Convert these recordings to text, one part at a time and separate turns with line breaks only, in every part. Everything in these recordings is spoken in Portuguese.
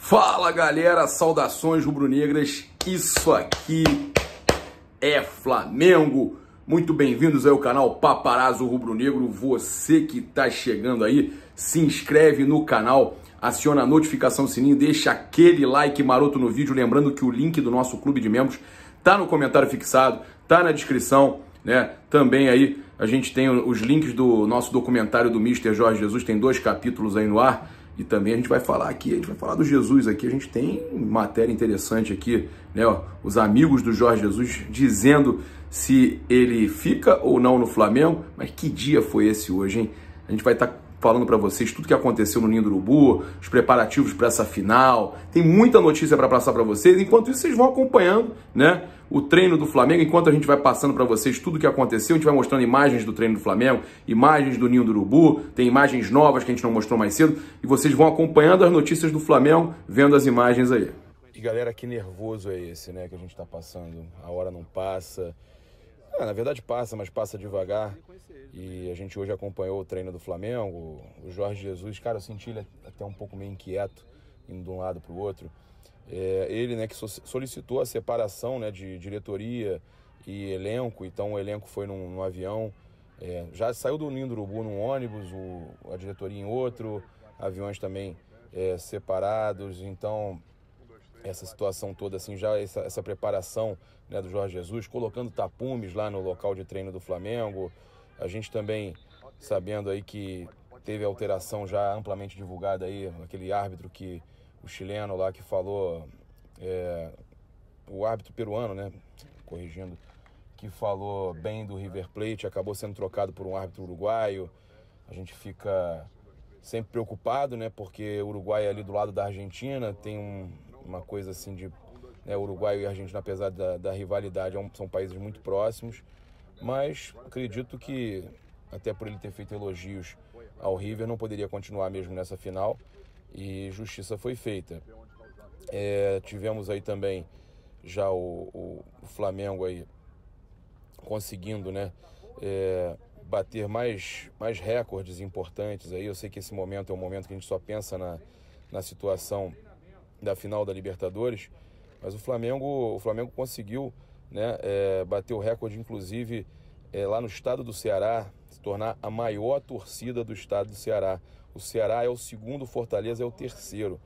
Fala galera, saudações rubro-negras, isso aqui é Flamengo. Muito bem-vindos ao canal Paparazzo Rubro-Negro. Você que tá chegando aí, se inscreve no canal, aciona a notificação sininho, deixa aquele like maroto no vídeo, lembrando que o link do nosso clube de membros tá no comentário fixado, tá na descrição, né? Também aí a gente tem os links do nosso documentário do Mister Jorge Jesus, tem 2 capítulos aí no ar. E também a gente vai falar aqui, a gente vai falar do Jesus aqui, a gente tem matéria interessante aqui, né? Ó, os amigos do Jorge Jesus dizendo se ele fica ou não no Flamengo. Mas que dia foi esse hoje, hein? A gente vai estar falando para vocês tudo que aconteceu no Ninho do Urubu, os preparativos para essa final. Tem muita notícia para passar para vocês. Enquanto isso, vocês vão acompanhando, né, o treino do Flamengo. Enquanto a gente vai passando para vocês tudo o que aconteceu, a gente vai mostrando imagens do treino do Flamengo, imagens do Ninho do Urubu, tem imagens novas que a gente não mostrou mais cedo, e vocês vão acompanhando as notícias do Flamengo, vendo as imagens aí. E galera, que nervoso é esse, né, que a gente tá passando. A hora não passa. Na verdade passa, mas passa devagar. E a gente hoje acompanhou o treino do Flamengo. O Jorge Jesus, cara, eu senti ele até um pouco meio inquieto, indo de um lado para o outro. Ele, né, que solicitou a separação, né, de diretoria e elenco. Então o elenco foi num avião. Já saiu do Ninho do Urubu num ônibus, a diretoria em outro, aviões também separados. Então essa situação toda, assim, já essa preparação, né, do Jorge Jesus, colocando tapumes lá no local de treino do Flamengo. A gente também sabendo aí que teve alteração já amplamente divulgada aí, aquele árbitro que, o chileno lá que falou, o árbitro peruano, né, corrigindo, que falou bem do River Plate, acabou sendo trocado por um árbitro uruguaio. A gente fica sempre preocupado, né, porque o Uruguai é ali do lado da Argentina, tem uma coisa assim de, né, Uruguai e Argentina, apesar da rivalidade, são países muito próximos. Mas acredito que, até por ele ter feito elogios ao River, não poderia continuar mesmo nessa final, e justiça foi feita. Tivemos aí também já o Flamengo aí conseguindo, né, bater mais recordes importantes. Aí eu sei que esse momento é um momento que a gente só pensa na situação da final da Libertadores, mas o Flamengo conseguiu, né, bater o recorde, inclusive, lá no estado do Ceará, se tornar a maior torcida do estado do Ceará. O Ceará é o segundo, Fortaleza é o terceiro.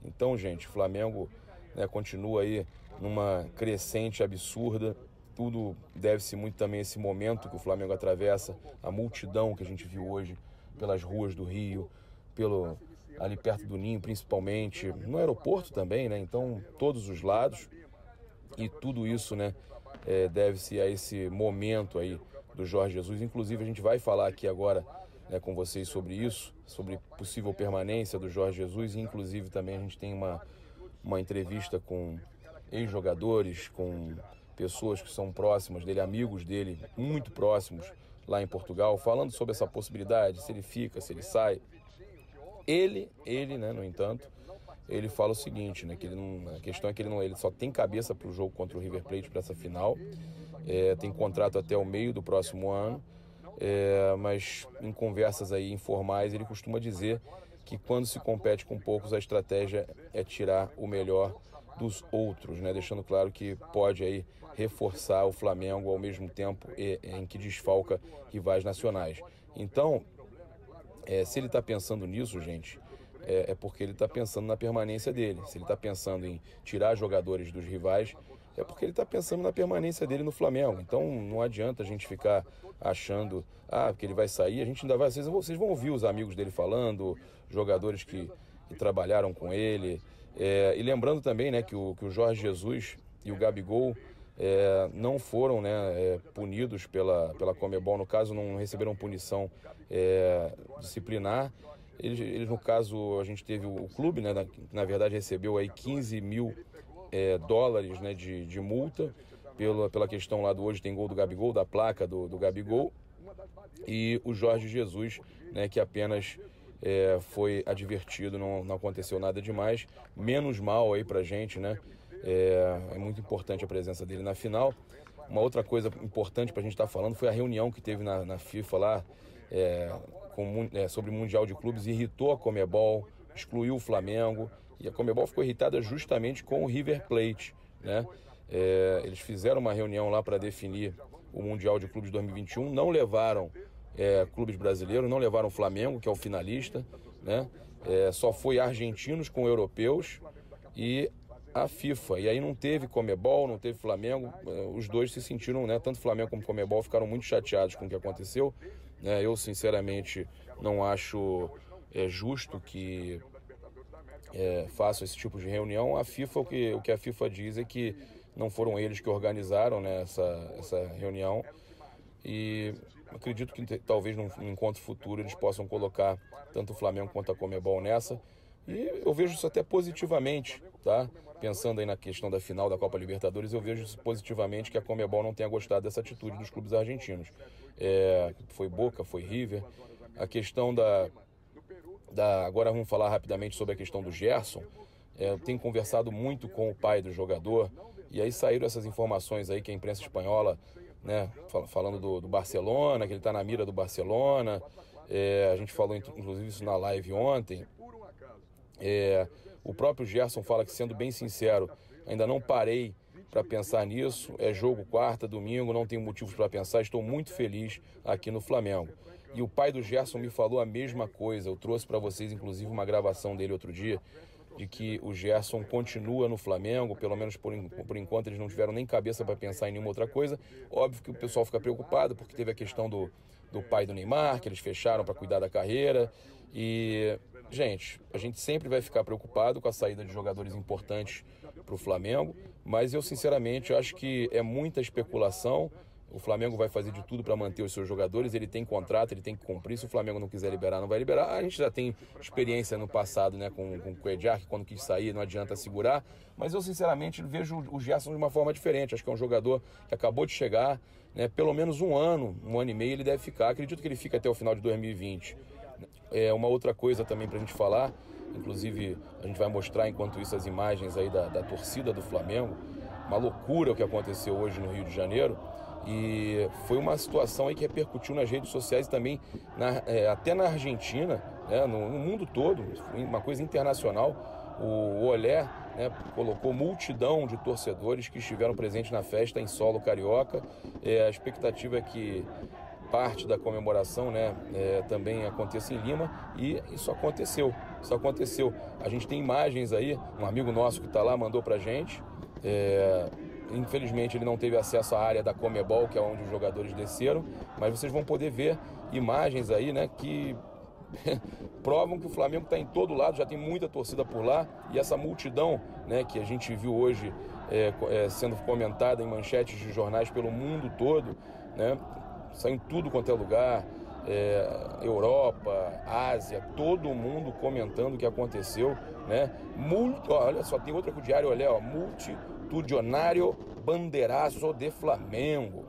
Então, gente, o Flamengo, né, continua aí numa crescente absurda. Tudo deve-se muito também a esse momento que o Flamengo atravessa, a multidão que a gente viu hoje pelas ruas do Rio, ali perto do Ninho, principalmente, no aeroporto também, né? Então, todos os lados. E tudo isso, né, deve-se a esse momento aí do Jorge Jesus. Inclusive, a gente vai falar aqui agora, né, com vocês sobre isso, sobre possível permanência do Jorge Jesus. E, inclusive, também a gente tem uma entrevista com ex-jogadores, com pessoas que são próximas dele, amigos dele, muito próximos lá em Portugal, falando sobre essa possibilidade, se ele fica, se ele sai. Ele, né, no entanto, ele fala o seguinte, né, que a questão é que ele só tem cabeça para o jogo contra o River Plate, para essa final. Tem contrato até o meio do próximo ano, mas em conversas aí informais ele costuma dizer que quando se compete com poucos, a estratégia é tirar o melhor dos outros, né, deixando claro que pode aí reforçar o Flamengo ao mesmo tempo em que desfalca rivais nacionais. Então, se ele está pensando nisso, gente, é porque ele está pensando na permanência dele. Se ele está pensando em tirar jogadores dos rivais, é porque ele está pensando na permanência dele no Flamengo. Então não adianta a gente ficar achando que ele vai sair. A gente ainda vai, vocês vão ouvir os amigos dele falando, jogadores que trabalharam com ele. E lembrando também, né, que o Jorge Jesus e o Gabigol não foram, né, punidos pela Conmebol. No caso, não receberam punição disciplinar. Eles, no caso, a gente teve o clube, né, na verdade recebeu aí 15 mil dólares, né, de multa pela questão lá do hoje tem gol do Gabigol, da placa do Gabigol. E o Jorge Jesus, né, que apenas foi advertido, não aconteceu nada demais. Menos mal aí pra gente, né? É muito importante a presença dele na final. Uma outra coisa importante pra gente estar falando foi a reunião que teve na FIFA lá, sobre o Mundial de Clubes. Irritou a Conmebol, excluiu o Flamengo.
E a Conmebol ficou irritada justamente com o River Plate, né? Eles fizeram uma reunião lá para definir o Mundial de Clubes 2021, não levaram clubes brasileiros, não levaram o Flamengo, que é o finalista, né? Só foi argentinos com europeus e a FIFA. E aí não teve Conmebol, não teve Flamengo, os dois se sentiram, né? Tanto Flamengo como Conmebol ficaram muito chateados com o que aconteceu. Eu, sinceramente, não acho justo que façam esse tipo de reunião. A FIFA, o que a FIFA diz é que não foram eles que organizaram, né, essa reunião, e acredito que talvez num encontro futuro eles possam colocar tanto o Flamengo quanto a Conmebol nessa, e eu vejo isso até positivamente, tá? Pensando aí na questão da final da Copa Libertadores, eu vejo isso positivamente, que a Conmebol não tenha gostado dessa atitude dos clubes argentinos. Foi Boca, foi River. A questão agora vamos falar rapidamente sobre a questão do Gerson. Eu tenho conversado muito com o pai do jogador, e aí saíram essas informações aí que a imprensa espanhola, né, falando do Barcelona, que ele está na mira do Barcelona. A gente falou inclusive isso na live ontem. O próprio Gerson fala que, sendo bem sincero, ainda não parei para pensar nisso. É jogo quarta, domingo, não tenho motivos para pensar, estou muito feliz aqui no Flamengo. E o pai do Gerson me falou a mesma coisa. Eu trouxe para vocês, inclusive, uma gravação dele outro dia, de que o Gerson continua no Flamengo, pelo menos por enquanto eles não tiveram nem cabeça para pensar em nenhuma outra coisa. Óbvio que o pessoal fica preocupado, porque teve a questão do pai do Neymar, que eles fecharam para cuidar da carreira. E, gente, a gente sempre vai ficar preocupado com a saída de jogadores importantes para o Flamengo, mas eu, sinceramente, acho que é muita especulação. O Flamengo vai fazer de tudo para manter os seus jogadores, ele tem contrato, ele tem que cumprir. Se o Flamengo não quiser liberar, não vai liberar. A gente já tem experiência no passado, né, com o Cuéllar, que quando quis sair não adianta segurar. Mas eu, sinceramente, vejo o Gerson de uma forma diferente. Acho que é um jogador que acabou de chegar, né, pelo menos um ano e meio ele deve ficar. Acredito que ele fica até o final de 2020. Uma outra coisa também para a gente falar, inclusive a gente vai mostrar enquanto isso as imagens aí da torcida do Flamengo. Uma loucura o que aconteceu hoje no Rio de Janeiro. E foi uma situação aí que repercutiu nas redes sociais e também até na Argentina, né, no mundo todo, uma coisa internacional. O Olé, né, colocou multidão de torcedores que estiveram presentes na festa em solo carioca. A expectativa é que parte da comemoração, né, também aconteça em Lima, e isso aconteceu. A gente tem imagens aí, um amigo nosso que está lá mandou pra gente. Infelizmente ele não teve acesso à área da Conmebol, que é onde os jogadores desceram, mas vocês vão poder ver imagens aí, né, que provam que o Flamengo está em todo lado, já tem muita torcida por lá, e essa multidão, né, que a gente viu hoje sendo comentada em manchetes de jornais pelo mundo todo, né, saiu em tudo quanto é lugar, Europa, Ásia, todo mundo comentando o que aconteceu, né? Olha só, tem outra com o diário, olha, multitudionário bandeiraço de Flamengo.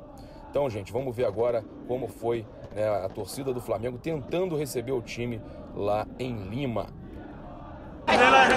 Então, gente, vamos ver agora como foi, né, a torcida do Flamengo tentando receber o time lá em Lima. Bora!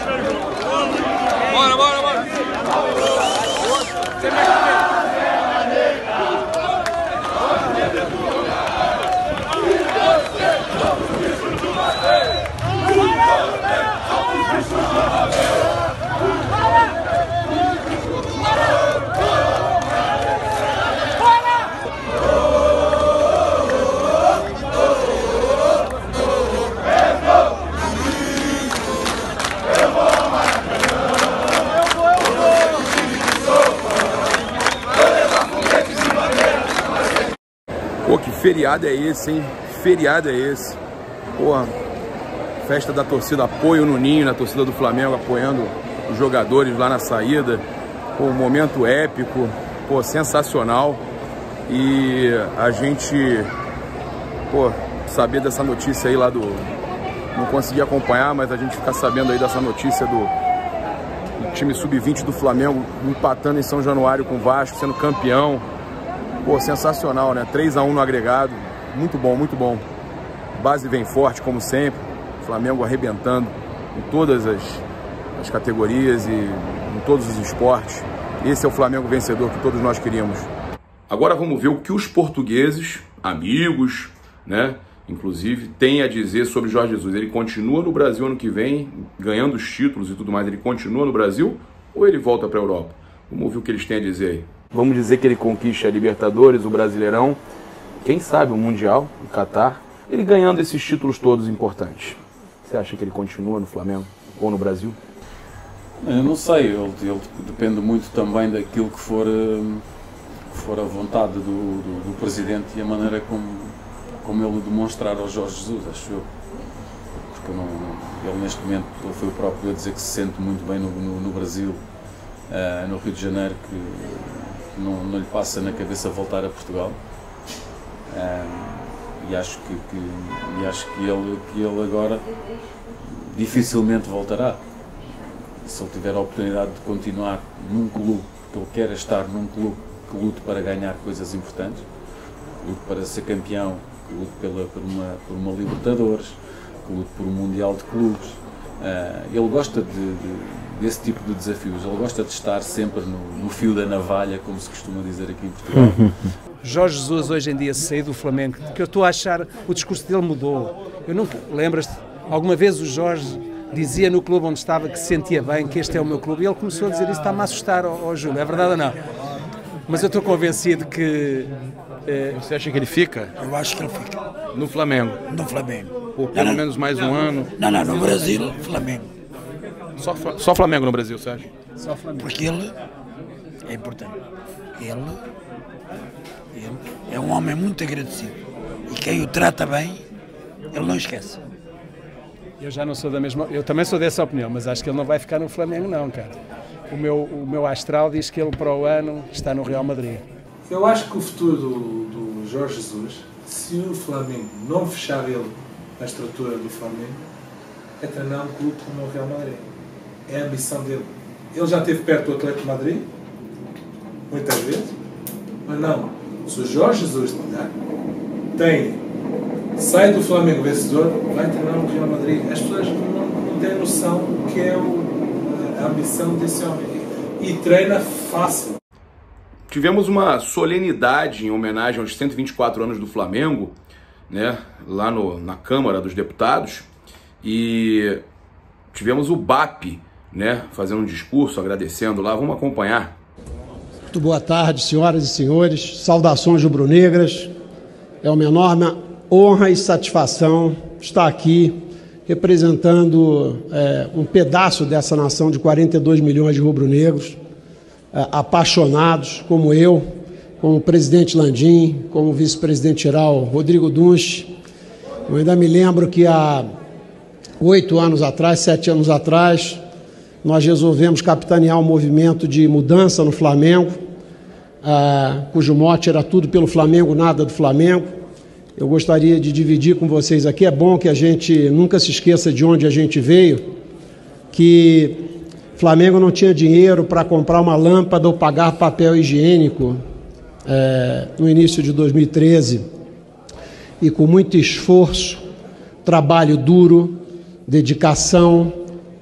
Pô, que feriado é esse, hein? Feriado é esse. Porra, festa da torcida, apoio no Ninho, na torcida do Flamengo, apoiando os jogadores lá na saída. Pô, um momento épico, pô, sensacional. E a gente, pô, saber dessa notícia aí lá do... Não consegui acompanhar, mas a gente ficar sabendo aí dessa notícia do time sub-20 do Flamengo empatando em São Januário com o Vasco, sendo campeão. Pô, sensacional, né? 3-1 no agregado. Muito bom, muito bom. Base vem forte, como sempre. Flamengo arrebentando em todas as categorias e em todos os esportes. Esse é o Flamengo vencedor que todos nós queríamos. Agora vamos ver o que os portugueses, amigos, né, inclusive, tem a dizer sobre Jorge Jesus. Ele continua no Brasil ano que vem, ganhando os títulos e tudo mais, ele continua no Brasil ou ele volta para a Europa? Vamos ouvir o que eles têm a dizer aí. Vamos dizer que ele conquiste a Libertadores, o Brasileirão, quem sabe o Mundial, o Catar, ele ganhando esses títulos todos importantes. Você acha que ele continua no Flamengo ou no Brasil?
Eu não sei, ele depende muito também daquilo que for a vontade do Presidente e a maneira como ele demonstrar ao Jorge Jesus, acho eu. Porque ele neste momento, ele foi o próprio a dizer que se sente muito bem no Brasil, no Rio de Janeiro, que não lhe passa na cabeça voltar a Portugal. E acho que ele agora dificilmente voltará. Se ele tiver a oportunidade de continuar num clube, que ele quer estar num clube que lute para ganhar coisas importantes, que lute para ser campeão, que lute por uma Libertadores, que lute por um Mundial de Clubes. Ele gosta desse tipo de desafios, ele gosta de estar sempre no fio da navalha, como se costuma dizer aqui em Portugal.
Jorge Jesus hoje em dia saiu do Flamengo, que eu estou a achar, o discurso dele mudou. Eu nunca, lembras-te, alguma vez o Jorge dizia no clube onde estava que se sentia bem, que este é o meu clube, e ele começou a dizer isso, está-me a assustar, Júlio, é verdade ou não? Mas eu estou convencido que...
Você acha que ele fica?
Eu acho que ele fica.
No Flamengo?
No Flamengo.
Por pelo menos mais um ano?
Não, no Brasil, Flamengo.
Só Flamengo no Brasil, você acha?
Só Flamengo.
Porque ele é importante. Ele é um homem muito agradecido. E quem o trata bem, ele não esquece.
Eu já não sou da mesma... Eu também sou dessa opinião, mas acho que ele não vai ficar no Flamengo não, cara. O meu astral diz que ele para o ano está no Real Madrid.
Eu acho que o futuro do Jorge Jesus, se o Flamengo não fechar ele na estrutura do Flamengo, é treinar um clube como o Real Madrid. É a ambição dele. Ele já esteve perto do Atlético de Madrid, muitas vezes, mas não. Se o Jorge Jesus sai do Flamengo vencedor, vai treinar no Real Madrid. As pessoas não têm noção do que é a ambição desse homem. E treina fácil.
Tivemos uma solenidade em homenagem aos 124 anos do Flamengo, né, lá na Câmara dos Deputados, e tivemos o BAP, né, fazendo um discurso, agradecendo lá. Vamos acompanhar.
Muito boa tarde, senhoras e senhores. Saudações rubro-negras. É uma enorme honra e satisfação estar aqui representando um pedaço dessa nação de 42 milhões de rubro-negros, apaixonados como eu, como o presidente Landim, como o vice-presidente geral Rodrigo Dunche. Eu ainda me lembro que há 7 anos atrás, nós resolvemos capitanear um movimento de mudança no Flamengo, cujo mote era tudo pelo Flamengo, nada do Flamengo. Eu gostaria de dividir com vocês aqui, é bom que a gente nunca se esqueça de onde a gente veio, que Flamengo não tinha dinheiro para comprar uma lâmpada ou pagar papel higiênico no início de 2013. E com muito esforço, trabalho duro, dedicação,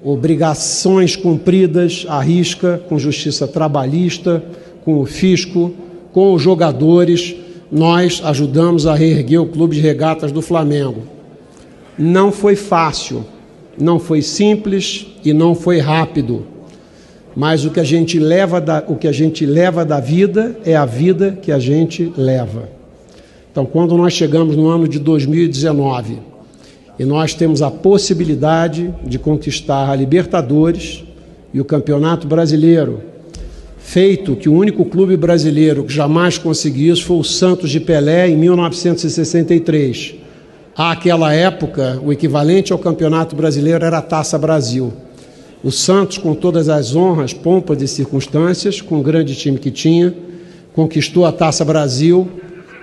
obrigações cumpridas à risca, com justiça trabalhista, com o fisco, com os jogadores, nós ajudamos a reerguer o Clube de Regatas do Flamengo. Não foi fácil, não foi simples e não foi rápido, mas o que a gente leva da vida é a vida que a gente leva. Então, quando nós chegamos no ano de 2019 e nós temos a possibilidade de conquistar a Libertadores e o Campeonato Brasileiro, feito que o único clube brasileiro que jamais conseguiu isso foi o Santos de Pelé em 1963. Àquela época, o equivalente ao Campeonato Brasileiro era a Taça Brasil. O Santos, com todas as honras, pompas e circunstâncias, com o grande time que tinha, conquistou a Taça Brasil,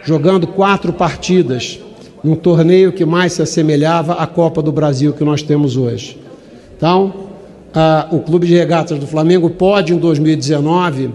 jogando 4 partidas, num torneio que mais se assemelhava à Copa do Brasil que nós temos hoje. Então, o Clube de Regatas do Flamengo pode, em 2019,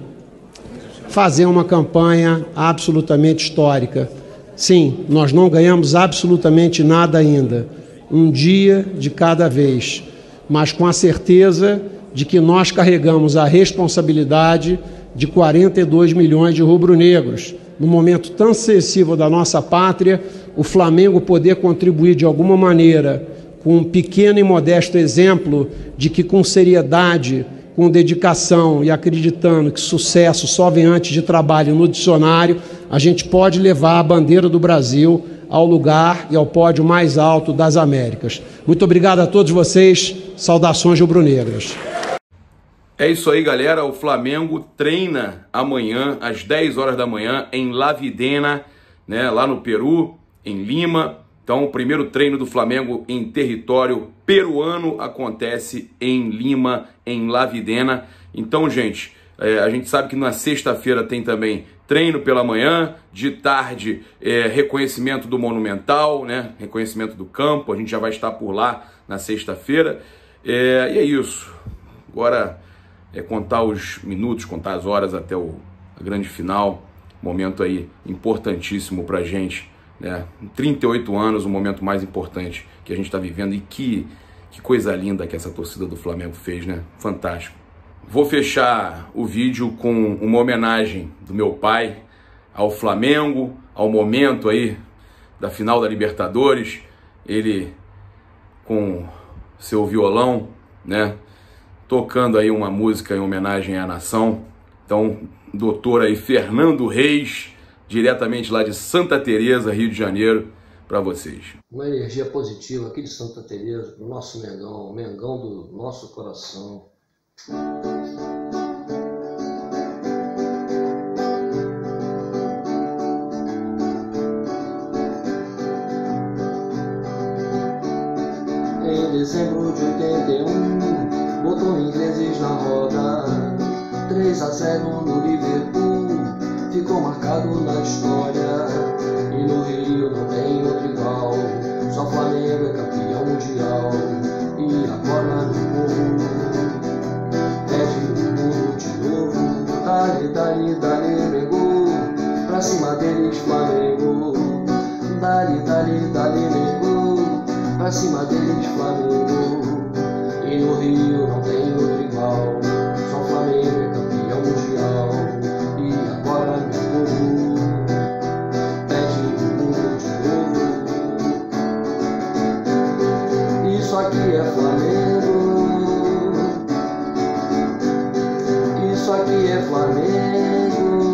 fazer uma campanha absolutamente histórica. Sim, nós não ganhamos absolutamente nada ainda, um dia de cada vez, mas com a certeza de que nós carregamos a responsabilidade de 42 milhões de rubro-negros, num momento tão sensível da nossa pátria, o Flamengo poder contribuir de alguma maneira com um pequeno e modesto exemplo de que com seriedade, com dedicação e acreditando que sucesso só vem antes de trabalho no dicionário, a gente pode levar a bandeira do Brasil ao lugar e ao pódio mais alto das Américas. Muito obrigado a todos vocês, saudações rubro-negras.
É isso aí, galera, o Flamengo treina amanhã às 10 horas da manhã em La Videna, né, lá no Peru, em Lima. Então, o primeiro treino do Flamengo em território peruano acontece em Lima, em La Videna. Então, gente, a gente sabe que na sexta-feira tem também treino pela manhã, de tarde reconhecimento do Monumental, né? Reconhecimento do campo, a gente já vai estar por lá na sexta-feira. E é isso. Agora contar os minutos, contar as horas até a grande final. Momento aí importantíssimo pra gente, né? 38 anos, o momento mais importante que a gente está vivendo, e que coisa linda que essa torcida do Flamengo fez, né? Fantástico. Vou fechar o vídeo com uma homenagem do meu pai ao Flamengo, ao momento aí da final da Libertadores, ele com seu violão, né, tocando aí uma música em homenagem à nação. Então, doutor aí Fernando Reis, diretamente lá de Santa Teresa, Rio de Janeiro, para vocês.
Uma energia positiva aqui de Santa Teresa, pro nosso Mengão, o Mengão do nosso coração. Em dezembro de 81, botou ingleses na roda, 3-0 no Liverpool, ficou marcado na história. E no Rio não tem outro igual, só Flamengo é campeão mundial. E agora no morro, pede o mundo de novo. Dale, dale, dale, Mengão, pra cima deles Flamengo. Dale, dale, dale, Mengão, pra cima deles Flamengo. E no Rio não tem outro igual, só Flamengo é campeão mundial. E agora no morro, pede o mundo de novo. Isso aqui é Flamengo, isso aqui é Flamengo.